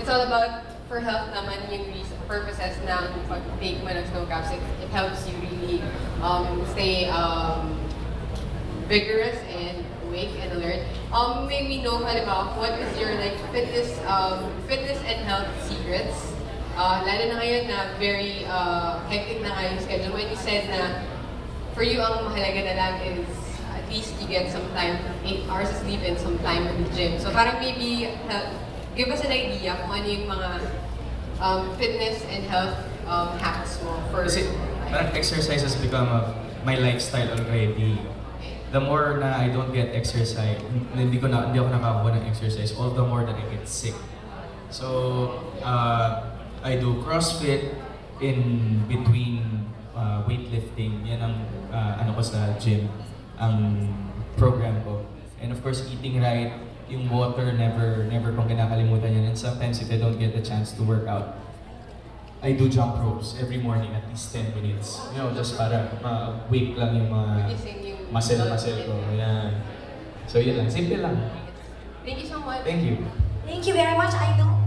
it's all about for health naman yung purposes ng pag-take mo ng snow caps. It helps you really stay vigorous and awake and alert. May we know, halimbawa, what is your like fitness and health secrets? Lalo na ngayon na very hectic na nga yung schedule. When you said na for you ang mahalaga na lang is at least you get some time, 8 hours of sleep and some time in the gym. So parang maybe give us an idea kung ano yung mga fitness and health hacks mo for... Kasi parang exercise has become my lifestyle already. The more na I don't get exercise, hindi ako nakakuha ng exercise, all the more that I get sick. So, I do CrossFit in between weightlifting. Yan ang ano ko sa gym, ang program ko. And of course, eating right, yung water, never kong kinakalimutan yan. And sometimes if I don't get the chance to work out, I do jump ropes every morning, at least 10 minutes. You know, just para ma-wake lang yung mga muscle ko. Yan. So yun lang, simple lang. Thank you so much. Thank you. Thank you very much. I know